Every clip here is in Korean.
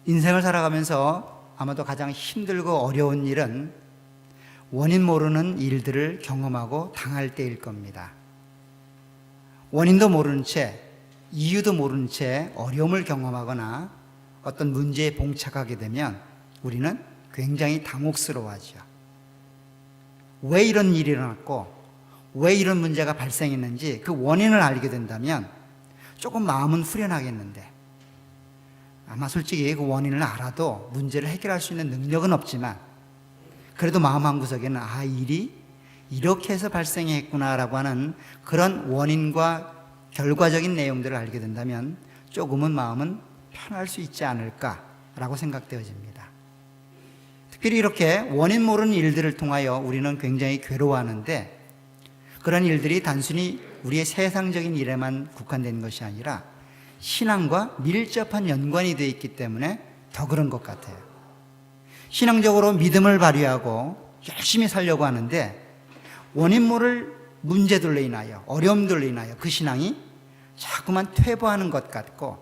인생을 살아가면서 아마도 가장 힘들고 어려운 일은 원인 모르는 일들을 경험하고 당할 때일 겁니다. 원인도 모르는 채, 이유도 모르는 채 어려움을 경험하거나 어떤 문제에 봉착하게 되면 우리는 굉장히 당혹스러워하죠. 왜 이런 일이 일어났고 왜 이런 문제가 발생했는지 그 원인을 알게 된다면 조금 마음은 후련하겠는데, 아마 솔직히 그 원인을 알아도 문제를 해결할 수 있는 능력은 없지만 그래도 마음 한구석에는 일이 이렇게 해서 발생했구나라고 하는 그런 원인과 결과적인 내용들을 알게 된다면 조금은 마음은 편할 수 있지 않을까라고 생각되어집니다. 특별히 이렇게 원인 모르는 일들을 통하여 우리는 굉장히 괴로워하는데, 그런 일들이 단순히 우리의 세상적인 일에만 국한된 것이 아니라 신앙과 밀접한 연관이 되어 있기 때문에 더 그런 것 같아요. 신앙적으로 믿음을 발휘하고 열심히 살려고 하는데 원인 모를 문제들로 인하여, 어려움들로 인하여 그 신앙이 자꾸만 퇴보하는 것 같고,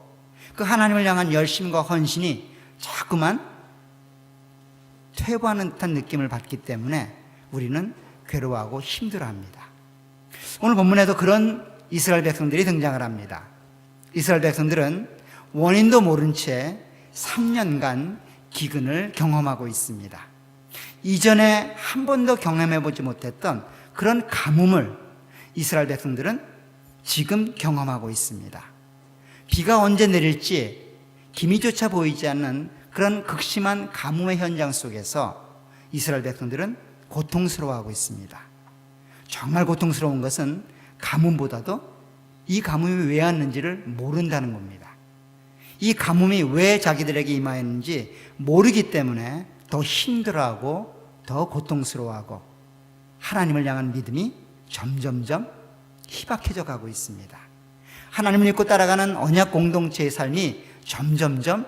그 하나님을 향한 열심과 헌신이 자꾸만 퇴보하는 듯한 느낌을 받기 때문에 우리는 괴로워하고 힘들어합니다. 오늘 본문에도 그런 이스라엘 백성들이 등장을 합니다. 이스라엘 백성들은 원인도 모른 채 3년간 기근을 경험하고 있습니다. 이전에 한 번도 경험해보지 못했던 그런 가뭄을 이스라엘 백성들은 지금 경험하고 있습니다. 비가 언제 내릴지 기미조차 보이지 않는 그런 극심한 가뭄의 현장 속에서 이스라엘 백성들은 고통스러워하고 있습니다. 정말 고통스러운 것은 가뭄보다도 이 가뭄이 왜 왔는지를 모른다는 겁니다. 이 가뭄이 왜 자기들에게 임하였는지 모르기 때문에 더 힘들어하고 더 고통스러워하고 하나님을 향한 믿음이 점점점 희박해져 가고 있습니다. 하나님을 믿고 따라가는 언약 공동체의 삶이 점점점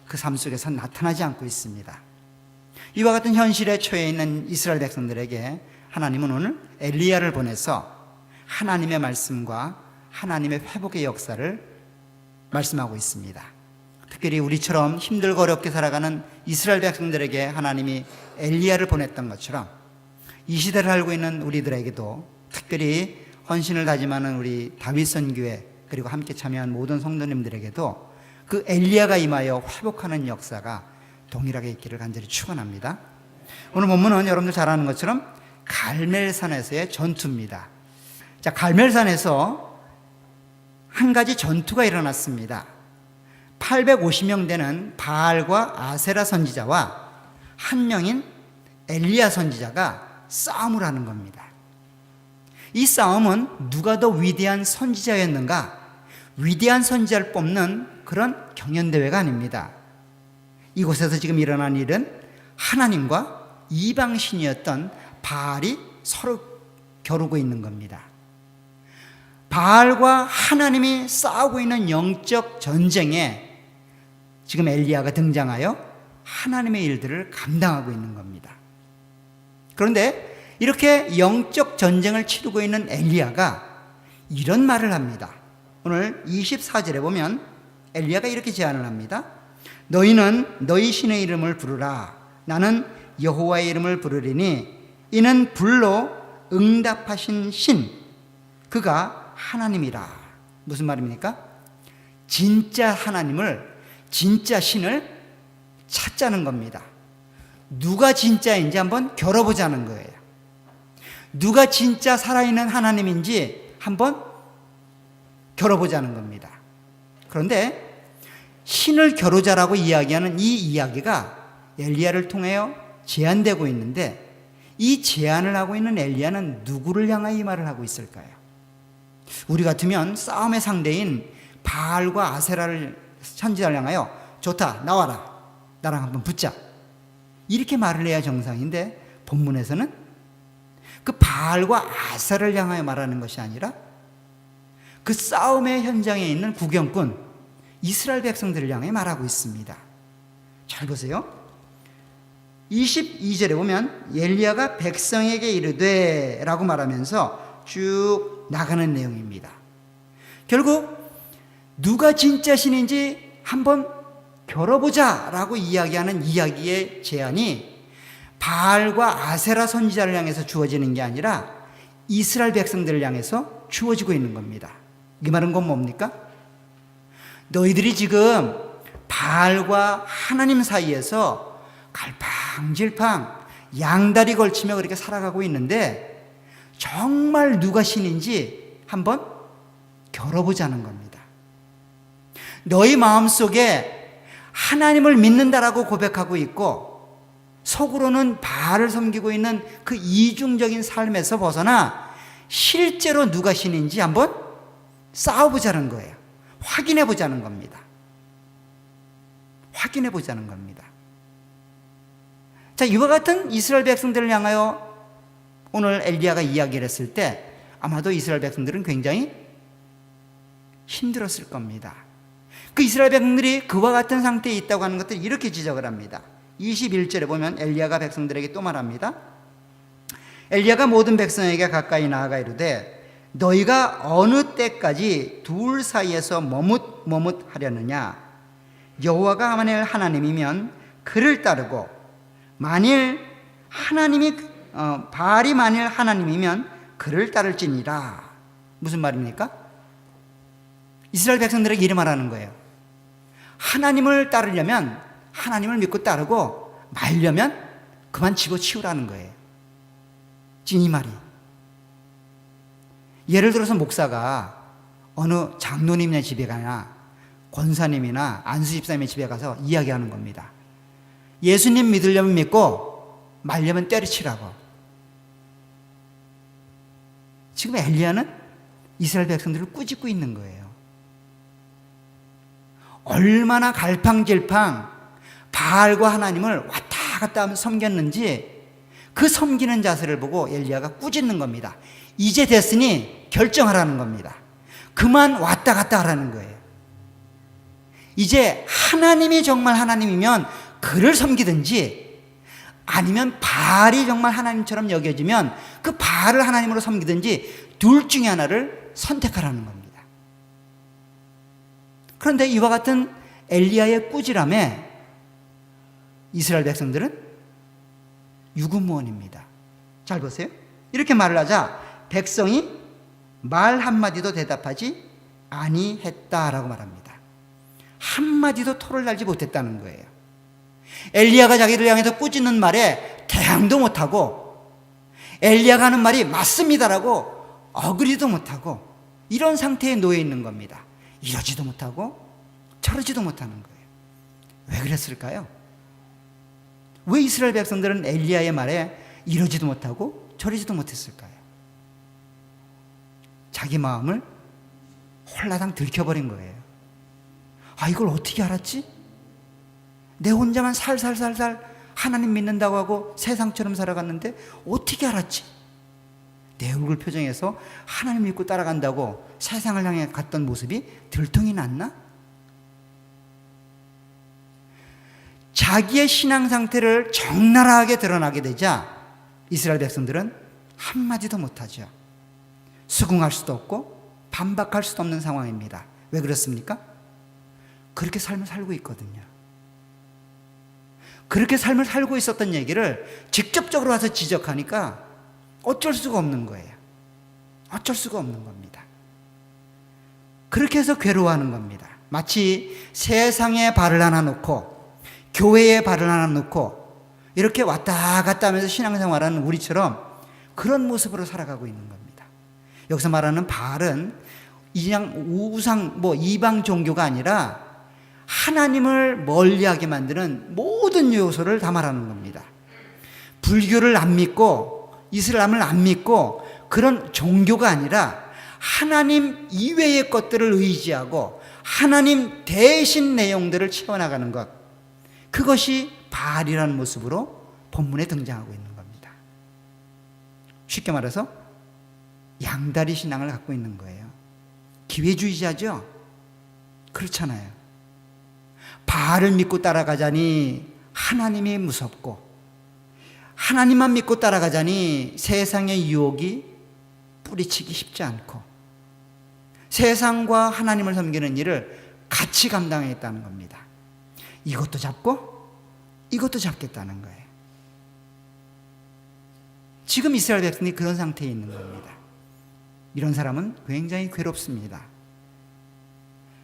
그 삶 속에서 나타나지 않고 있습니다. 이와 같은 현실에 처해 있는 이스라엘 백성들에게 하나님은 오늘 엘리야를 보내서 하나님의 말씀과 하나님의 회복의 역사를 말씀하고 있습니다. 특별히 우리처럼 힘들고 어렵게 살아가는 이스라엘 백성들에게 하나님이 엘리야를 보냈던 것처럼 이 시대를 알고 있는 우리들에게도, 특별히 헌신을 다짐하는 우리 다윗선교회 그리고 함께 참여한 모든 성도님들에게도 그 엘리야가 임하여 회복하는 역사가 동일하게 있기를 간절히 축원합니다. 오늘 본문은 여러분들 잘 아는 것처럼 갈멜산에서의 전투입니다. 자, 갈멜산에서 한 가지 전투가 일어났습니다. 850명 되는 바알과 아세라 선지자와 한 명인 엘리야 선지자가 싸움을 하는 겁니다. 이 싸움은 누가 더 위대한 선지자였는가, 위대한 선지자를 뽑는 그런 경연대회가 아닙니다. 이곳에서 지금 일어난 일은 하나님과 이방신이었던 바알이 서로 겨루고 있는 겁니다. 바알과 하나님이 싸우고 있는 영적 전쟁에 지금 엘리야가 등장하여 하나님의 일들을 감당하고 있는 겁니다. 그런데 이렇게 영적 전쟁을 치르고 있는 엘리야가 이런 말을 합니다. 오늘 24절에 보면 엘리야가 이렇게 제안을 합니다. 너희는 너희 신의 이름을 부르라. 나는 여호와의 이름을 부르리니 이는 불로 응답하신 신, 그가 하나님이라. 무슨 말입니까? 진짜 하나님을, 진짜 신을 찾자는 겁니다. 누가 진짜인지 한번 겨뤄보자는 거예요. 누가 진짜 살아있는 하나님인지 한번 겨뤄보자는 겁니다. 그런데 신을 겨루자라고 이야기하는 이 이야기가 엘리야를 통하여 제안되고 있는데, 이 제안을 하고 있는 엘리야는 누구를 향하여 이 말을 하고 있을까요? 우리 같으면 싸움의 상대인 바알과 아세라를 선지자를 향하여 좋다, 나와라, 나랑 한번 붙자, 이렇게 말을 해야 정상인데 본문에서는 그 바알과 아세라를 향하여 말하는 것이 아니라 그 싸움의 현장에 있는 구경꾼 이스라엘 백성들을 향해 말하고 있습니다. 잘 보세요. 22절에 보면 엘리야가 백성에게 이르되 라고 말하면서 쭉 나가는 내용입니다. 결국 누가 진짜 신인지 한번 겨뤄보자라고 이야기하는 이야기의 제안이 바알과 아세라 선지자를 향해서 주어지는 게 아니라 이스라엘 백성들을 향해서 주어지고 있는 겁니다. 이 말은 건 뭡니까? 너희들이 지금 바알과 하나님 사이에서 갈팡질팡 양다리 걸치며 그렇게 살아가고 있는데 정말 누가 신인지 한번 겨뤄보자는 겁니다. 너희 마음속에 하나님을 믿는다라고 고백하고 있고 속으로는 바알을 섬기고 있는 그 이중적인 삶에서 벗어나 실제로 누가 신인지 한번 싸워보자는 거예요. 확인해보자는 겁니다. 확인해보자는 겁니다. 자, 이와 같은 이스라엘 백성들을 향하여 오늘 엘리야가 이야기를 했을 때 아마도 이스라엘 백성들은 굉장히 힘들었을 겁니다. 그 이스라엘 백성들이 그와 같은 상태에 있다고 하는 것들을 이렇게 지적을 합니다. 21절에 보면 엘리야가 백성들에게 또 말합니다. 엘리야가 모든 백성에게 가까이 나아가 이르되 너희가 어느 때까지 둘 사이에서 머뭇하려느냐. 여호와가 만일 하나님이면 그를 따르고 만일 바알이 만일 하나님이면 그를 따를지니라. 무슨 말입니까? 이스라엘 백성들에게 이래 말하는 거예요. 하나님을 따르려면 하나님을 믿고 따르고 말려면 그만 집어치우라는 거예요. 지금 이 말이. 예를 들어서 목사가 어느 장로님의 집에 가나 권사님이나 안수집사님의 집에 가서 이야기하는 겁니다. 예수님 믿으려면 믿고 말려면 때려치라고. 지금 엘리야는 이스라엘 백성들을 꾸짖고 있는 거예요. 얼마나 갈팡질팡 바알과 하나님을 왔다 갔다 하면서 섬겼는지 그 섬기는 자세를 보고 엘리야가 꾸짖는 겁니다. 이제 됐으니 결정하라는 겁니다. 그만 왔다 갔다 하라는 거예요. 이제 하나님이 정말 하나님이면 그를 섬기든지 아니면 바알이 정말 하나님처럼 여겨지면 그 바알을 하나님으로 섬기든지 둘 중에 하나를 선택하라는 겁니다. 그런데 이와 같은 엘리야의 꾸지람에 이스라엘 백성들은 유구무원입니다. 잘 보세요. 이렇게 말을 하자 백성이 말 한마디도 대답하지 아니했다라고 말합니다. 한마디도 토를 달지 못했다는 거예요. 엘리야가 자기를 향해서 꾸짖는 말에 대항도 못하고 엘리야가 하는 말이 맞습니다라고 어그리도 못하고 이런 상태에 놓여 있는 겁니다. 이러지도 못하고 저러지도 못하는 거예요. 왜 그랬을까요? 왜 이스라엘 백성들은 엘리야의 말에 이러지도 못하고 저러지도 못했을까요? 자기 마음을 홀라당 들켜버린 거예요. 아, 이걸 어떻게 알았지? 내 혼자만 살살살살 하나님 믿는다고 하고 세상처럼 살아갔는데 어떻게 알았지? 내 얼굴 표정에서 하나님 믿고 따라간다고 세상을 향해 갔던 모습이 들통이 났나? 자기의 신앙 상태를 적나라하게 드러나게 되자 이스라엘 백성들은 한마디도 못하죠. 수긍할 수도 없고 반박할 수도 없는 상황입니다. 왜 그렇습니까? 그렇게 삶을 살고 있거든요. 그렇게 삶을 살고 있었던 얘기를 직접적으로 와서 지적하니까 어쩔 수가 없는 거예요. 어쩔 수가 없는 겁니다. 그렇게 해서 괴로워하는 겁니다. 마치 세상에 발을 하나 놓고 교회에 발을 하나 놓고 이렇게 왔다 갔다 하면서 신앙생활하는 우리처럼 그런 모습으로 살아가고 있는 겁니다. 여기서 말하는 바알은 그냥 우상 이방 종교가 아니라 하나님을 멀리하게 만드는 모든 요소를 다 말하는 겁니다. 불교를 안 믿고 이슬람을 안 믿고 그런 종교가 아니라 하나님 이외의 것들을 의지하고 하나님 대신 내용들을 채워나가는 것, 그것이 바알이라는 모습으로 본문에 등장하고 있는 겁니다. 쉽게 말해서 양다리 신앙을 갖고 있는 거예요. 기회주의자죠? 그렇잖아요. 바알을 믿고 따라가자니 하나님이 무섭고 하나님만 믿고 따라가자니 세상의 유혹이 뿌리치기 쉽지 않고 세상과 하나님을 섬기는 일을 같이 감당하겠다는 겁니다. 이것도 잡고 이것도 잡겠다는 거예요. 지금 이스라엘 백성이 그런 상태에 있는 겁니다. 이런 사람은 굉장히 괴롭습니다.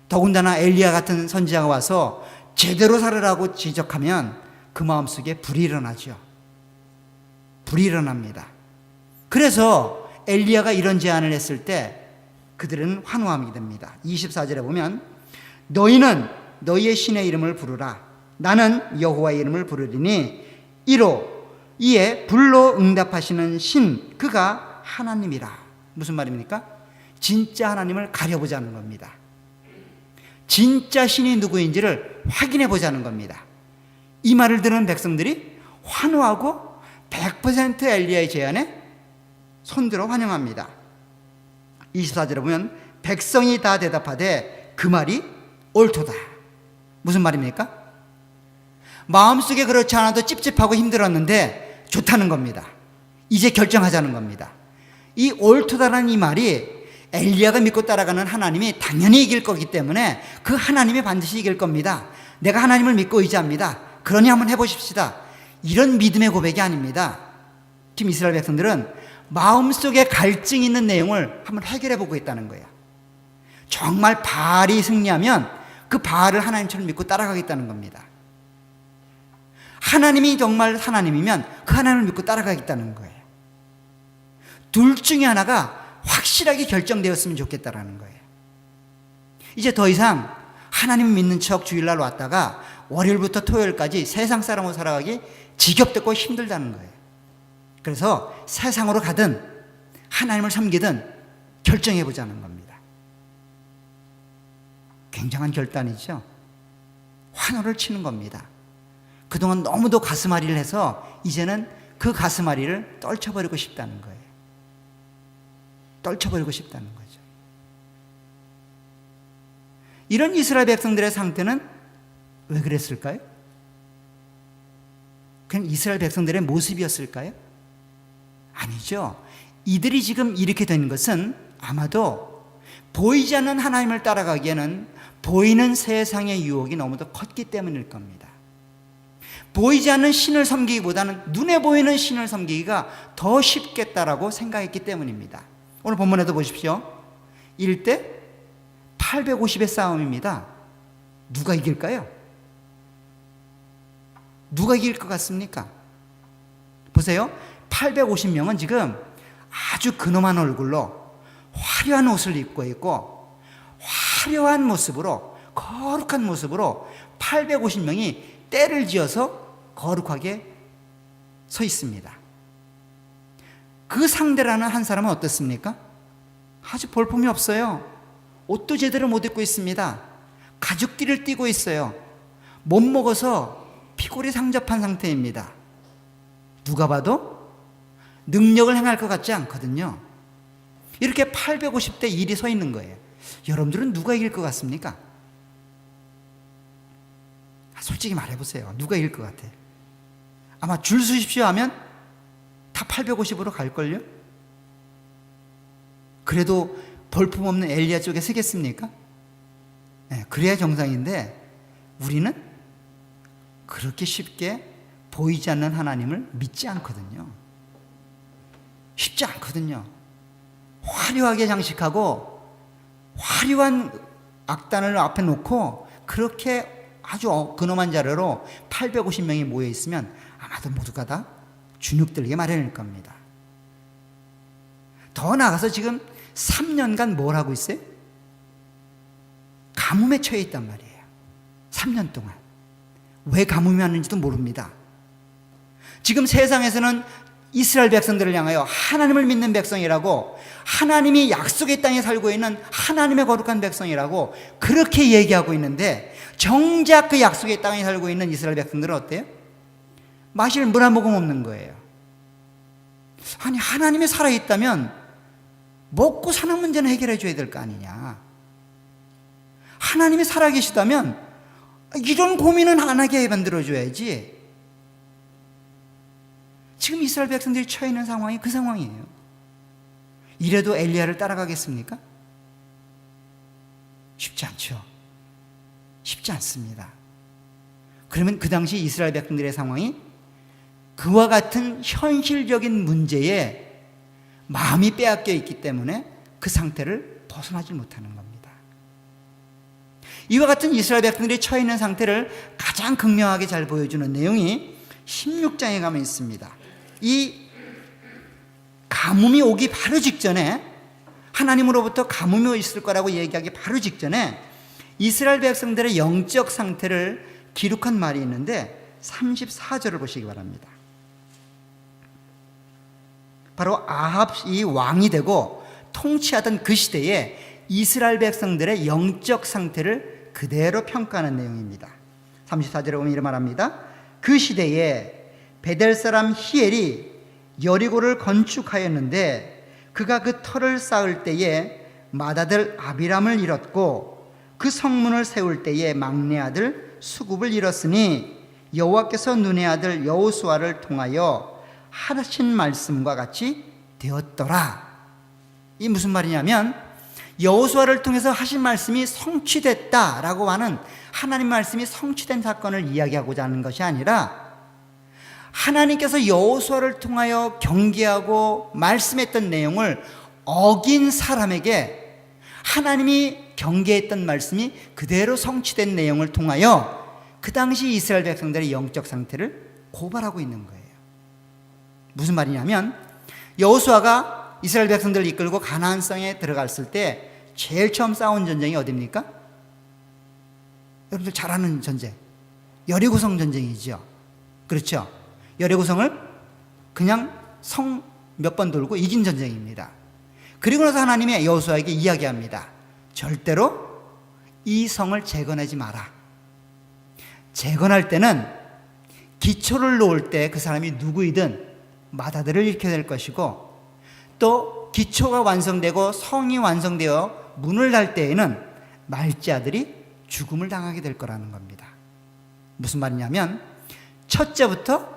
더군다나 엘리야 같은 선지자가 와서 제대로 살으라고 지적하면 그 마음속에 불이 일어나죠. 불이 일어납니다. 그래서 엘리야가 이런 제안을 했을 때 그들은 환호하게 됩니다. 24절에 보면 너희는 너희의 신의 이름을 부르라. 나는 여호와의 이름을 부르리니 이에 불로 응답하시는 신 그가 하나님이라. 무슨 말입니까? 진짜 하나님을 가려보자는 겁니다. 진짜 신이 누구인지를 확인해 보자는 겁니다. 이 말을 들은 백성들이 환호하고 100% 엘리야의 제안에 손들어 환영합니다. 24절에 보면 백성이 다 대답하되 그 말이 옳도다. 무슨 말입니까? 마음속에 그렇지 않아도 찝찝하고 힘들었는데 좋다는 겁니다. 이제 결정하자는 겁니다. 이 옳도다라는 이 말이 엘리야가 믿고 따라가는 하나님이 당연히 이길 거기 때문에 그 하나님이 반드시 이길 겁니다. 내가 하나님을 믿고 의지합니다. 그러니 한번 해보십시다. 이런 믿음의 고백이 아닙니다. 지금 이스라엘 백성들은 마음속에 갈증이 있는 내용을 한번 해결해 보고 있다는 거예요. 정말 바알이 승리하면 그 바알을 하나님처럼 믿고 따라가겠다는 겁니다. 하나님이 정말 하나님이면 그 하나님을 믿고 따라가겠다는 거예요. 둘 중에 하나가 확실하게 결정되었으면 좋겠다라는 거예요. 이제 더 이상 하나님 믿는 척 주일날 왔다가 월요일부터 토요일까지 세상 사람으로 살아가기 지겹고 힘들다는 거예요. 그래서 세상으로 가든 하나님을 섬기든 결정해 보자는 겁니다. 굉장한 결단이죠. 환호를 치는 겁니다. 그동안 너무도 가슴앓이를 해서 이제는 그 가슴앓이를 떨쳐버리고 싶다는 거예요. 떨쳐버리고 싶다는 거죠. 이런 이스라엘 백성들의 상태는 왜 그랬을까요? 그냥 이스라엘 백성들의 모습이었을까요? 아니죠. 이들이 지금 이렇게 된 것은 아마도 보이지 않는 하나님을 따라가기에는 보이는 세상의 유혹이 너무도 컸기 때문일 겁니다. 보이지 않는 신을 섬기기보다는 눈에 보이는 신을 섬기기가 더 쉽겠다라고 생각했기 때문입니다. 오늘 본문에도 보십시오. 1대 850의 싸움입니다. 누가 이길까요? 누가 이길 것 같습니까? 보세요. 850명은 지금 아주 근엄한 얼굴로 화려한 옷을 입고 있고 화려한 모습으로 거룩한 모습으로 850명이 때를 지어서 거룩하게 서 있습니다. 그 상대라는 한 사람은 어떻습니까? 아주 볼품이 없어요. 옷도 제대로 못 입고 있습니다. 가죽띠를 띠고 있어요. 못 먹어서 피골이 상접한 상태입니다. 누가 봐도 능력을 행할 것 같지 않거든요. 이렇게 850대 1이 서 있는 거예요. 여러분들은 누가 이길 것 같습니까? 솔직히 말해보세요. 누가 이길 것 같아요? 아마 줄 서십시오 하면 다 850으로 갈걸요? 그래도 볼품없는 엘리야 쪽에 서겠습니까? 네, 그래야 정상인데 우리는 그렇게 쉽게 보이지 않는 하나님을 믿지 않거든요. 쉽지 않거든요. 화려하게 장식하고 화려한 악단을 앞에 놓고 그렇게 아주 근엄한 자료로 850명이 모여 있으면 아마도 모두가 다 주눅들게 마련일 겁니다. 더 나아가서 지금 3년간 뭘 하고 있어요? 가뭄에 처해 있단 말이에요. 3년 동안. 왜 가뭄이 왔는지도 모릅니다. 지금 세상에서는 이스라엘 백성들을 향하여 하나님을 믿는 백성이라고, 하나님이 약속의 땅에 살고 있는 하나님의 거룩한 백성이라고 그렇게 얘기하고 있는데, 정작 그 약속의 땅에 살고 있는 이스라엘 백성들은 어때요? 마실 물 한 모금 없는 거예요. 아니, 하나님이 살아있다면 먹고 사는 문제는 해결해 줘야 될 거 아니냐. 하나님이 살아계시다면 이런 고민은 안 하게 만들어줘야지. 지금 이스라엘 백성들이 처해 있는 상황이 그 상황이에요. 이래도 엘리야를 따라가겠습니까? 쉽지 않죠. 쉽지 않습니다. 그러면 그 당시 이스라엘 백성들의 상황이 그와 같은 현실적인 문제에 마음이 빼앗겨 있기 때문에 그 상태를 벗어나지 못하는 겁니다. 이와 같은 이스라엘 백성들이 처해 있는 상태를 가장 극명하게 잘 보여주는 내용이 16장에 가면 있습니다. 이 가뭄이 오기 바로 직전에, 하나님으로부터 가뭄이 있을 거라고 얘기하기 바로 직전에 이스라엘 백성들의 영적 상태를 기록한 말이 있는데 34절을 보시기 바랍니다. 바로 아합이 왕이 되고 통치하던 그 시대에 이스라엘 백성들의 영적 상태를 그대로 평가하는 내용입니다. 34절에 보면 이런 말합니다. 그 시대에 베델 사람 히엘이 여리고를 건축하였는데 그가 그 터를 쌓을 때에 맏아들 아비람을 잃었고 그 성문을 세울 때에 막내 아들 수굽을 잃었으니 여호와께서 눈의 아들 여호수아를 통하여 하신 말씀과 같이 되었더라. 이 무슨 말이냐면 여호수아를 통해서 하신 말씀이 성취됐다라고 하는 하나님 말씀이 성취된 사건을 이야기하고자 하는 것이 아니라 하나님께서 여호수아를 통하여 경계하고 말씀했던 내용을 어긴 사람에게 하나님이 경계했던 말씀이 그대로 성취된 내용을 통하여 그 당시 이스라엘 백성들의 영적 상태를 고발하고 있는 거예요. 무슨 말이냐면 여호수아가 이스라엘 백성들을 이끌고 가나안 성에 들어갔을 때 제일 처음 싸운 전쟁이 어디입니까? 여러분들 잘 아는 전쟁, 여리고성 전쟁이죠. 그렇죠? 여리고성을 그냥 성 몇 번 돌고 이긴 전쟁입니다. 그리고 나서 하나님이 여호수아에게 이야기합니다. 절대로 이 성을 재건하지 마라. 재건할 때는 기초를 놓을 때 그 사람이 누구이든 맏아들을 잃게 될 것이고, 또 기초가 완성되고 성이 완성되어 문을 달 때에는 말째 아들이 죽음을 당하게 될 거라는 겁니다. 무슨 말이냐면 첫째부터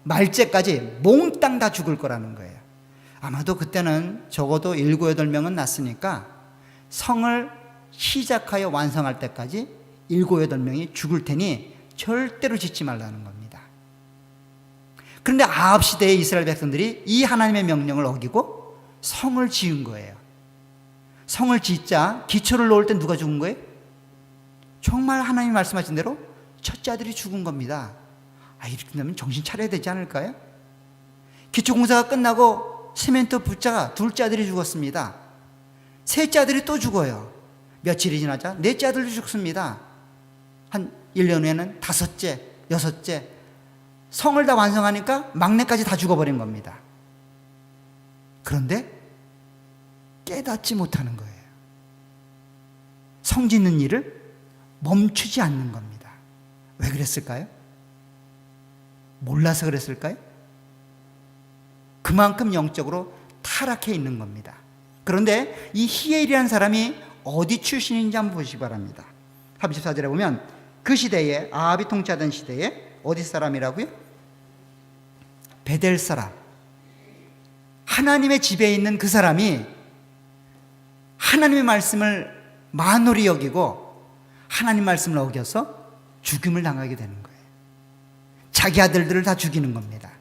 말째까지 몽땅 다 죽을 거라는 거예요. 아마도 그때는 적어도 7, 8명은 났으니까 성을 시작하여 완성할 때까지 7, 8명이 죽을 테니 절대로 짓지 말라는 겁니다. 그런데 아합 시대의 이스라엘 백성들이 이 하나님의 명령을 어기고 성을 지은 거예요. 성을 짓자 기초를 놓을 때 누가 죽은 거예요? 정말 하나님이 말씀하신 대로 첫째 아들이 죽은 겁니다. 이렇게 되면 정신 차려야 되지 않을까요? 기초공사가 끝나고 시멘트 붓자가 둘째 아들이 죽었습니다. 셋째 아들이 또 죽어요. 며칠이 지나자 넷째 아들도 죽습니다. 한 1년 후에는 다섯째, 여섯째, 성을 다 완성하니까 막내까지 다 죽어버린 겁니다. 그런데 깨닫지 못하는 거예요. 성 짓는 일을 멈추지 않는 겁니다. 왜 그랬을까요? 몰라서 그랬을까요? 그만큼 영적으로 타락해 있는 겁니다. 그런데 이 히엘이라는 사람이 어디 출신인지 한번 보시기 바랍니다. 34절에 보면 그 시대에, 아합이 통치하던 시대에 어디 사람이라고요? 베델 사람, 하나님의 집에 있는 그 사람이 하나님의 말씀을 만홀히 여기고 하나님 말씀을 어겨서 죽임을 당하게 되는 거예요. 자기 아들들을 다 죽이는 겁니다.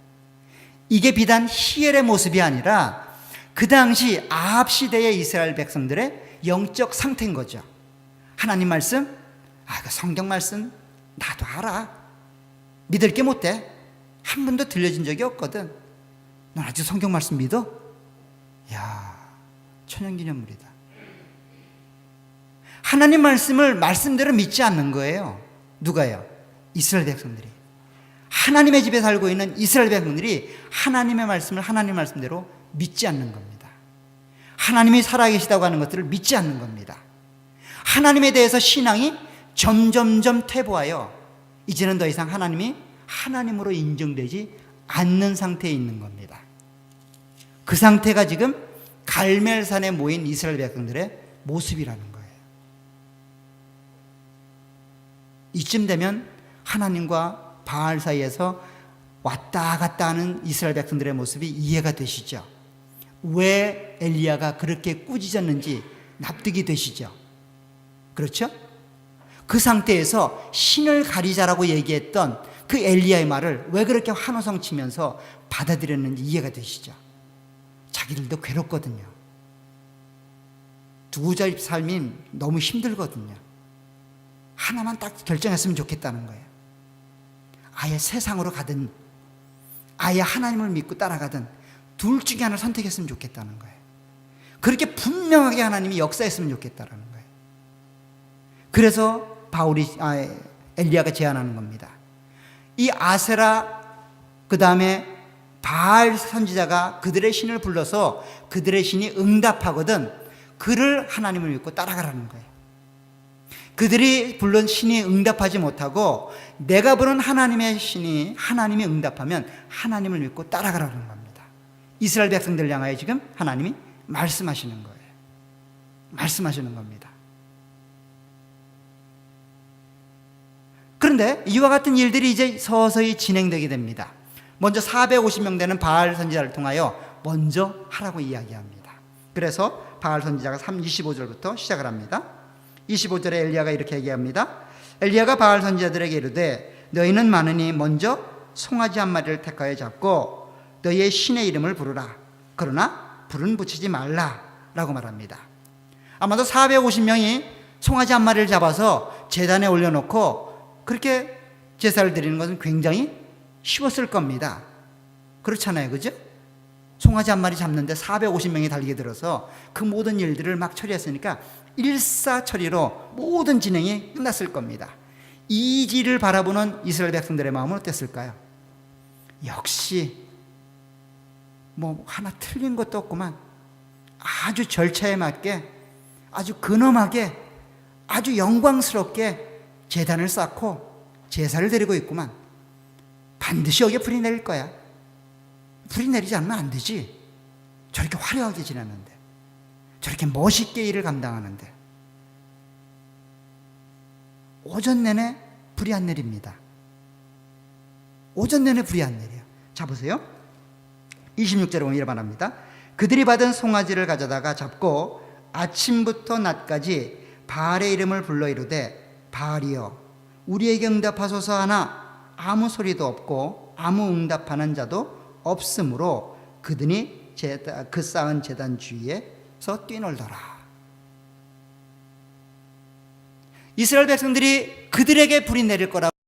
이게 비단 히엘의 모습이 아니라 그 당시 아합 시대의 이스라엘 백성들의 영적 상태인 거죠. 하나님 말씀, 그 성경 말씀 나도 알아. 믿을 게 못 돼. 한 번도 들려진 적이 없거든. 넌 아직 성경 말씀 믿어? 야, 천연기념물이다. 하나님 말씀을 말씀대로 믿지 않는 거예요. 누가요? 이스라엘 백성들이. 하나님의 집에 살고 있는 이스라엘 백성들이 하나님의 말씀을 하나님 말씀대로 믿지 않는 겁니다. 하나님이 살아계시다고 하는 것들을 믿지 않는 겁니다. 하나님에 대해서 신앙이 점점점 퇴보하여 이제는 더 이상 하나님이 하나님으로 인정되지 않는 상태에 있는 겁니다. 그 상태가 지금 갈멜산에 모인 이스라엘 백성들의 모습이라는 거예요. 이쯤 되면 하나님과 바알 사이에서 왔다 갔다 하는 이스라엘 백성들의 모습이 이해가 되시죠? 왜 엘리야가 그렇게 꾸짖었는지 납득이 되시죠? 그렇죠? 그 상태에서 신을 가리자라고 얘기했던 그 엘리야의 말을 왜 그렇게 환호성 치면서 받아들였는지 이해가 되시죠? 자기들도 괴롭거든요. 두부자의 삶이 너무 힘들거든요. 하나만 딱 결정했으면 좋겠다는 거예요. 아예 세상으로 가든 아예 하나님을 믿고 따라가든 둘 중에 하나를 선택했으면 좋겠다는 거예요. 그렇게 분명하게 하나님이 역사했으면 좋겠다는 거예요. 그래서 엘리야가 제안하는 겁니다. 이 아세라 그 다음에 바알 선지자가 그들의 신을 불러서 그들의 신이 응답하거든 그를 하나님을 믿고 따라가라는 거예요. 그들이 불른 신이 응답하지 못하고 내가 부른 하나님의 신이 하나님이 응답하면 하나님을 믿고 따라가라는 겁니다. 이스라엘 백성들 향하여 지금 하나님이 말씀하시는 거예요. 말씀하시는 겁니다. 그런데 이와 같은 일들이 이제 서서히 진행되게 됩니다. 먼저 450명 되는 바알 선지자를 통하여 먼저 하라고 이야기합니다. 그래서 바알 선지자가 25절부터 시작을 합니다. 25절에 엘리야가 이렇게 얘기합니다. 엘리야가 바알 선지자들에게 이르되 너희는 많으니 먼저 송아지 한 마리를 택하여 잡고 너희의 신의 이름을 부르라. 그러나 불은 붙이지 말라 라고 말합니다. 아마도 450명이 송아지 한 마리를 잡아서 제단에 올려놓고 그렇게 제사를 드리는 것은 굉장히 쉬웠을 겁니다. 그렇잖아요, 그죠? 송아지 한 마리 잡는데 450명이 달리게 들어서 그 모든 일들을 막 처리했으니까 일사처리로 모든 진행이 끝났을 겁니다. 이 일을 바라보는 이스라엘 백성들의 마음은 어땠을까요? 역시 뭐 하나 틀린 것도 없구만. 아주 절차에 맞게 아주 근엄하게 아주 영광스럽게 제단을 쌓고 제사를 드리고 있구만. 반드시 여기에 불이 내릴 거야. 불이 내리지 않으면 안 되지. 저렇게 화려하게 지내는데, 저렇게 멋있게 일을 감당하는데 오전 내내 불이 안 내립니다. 오전 내내 불이 안 내려요. 자 보세요. 26절에 보면 이렇게 말합니다. 그들이 받은 송아지를 가져다가 잡고 아침부터 낮까지 바알의 이름을 불러 이르되 바알이여 우리에게 응답하소서 하나 아무 소리도 없고 아무 응답하는 자도 없으므로 그들이 그 쌓은 제단 주위에서 뛰놀더라. 이스라엘 백성들이 그들에게 불이 내릴 거라고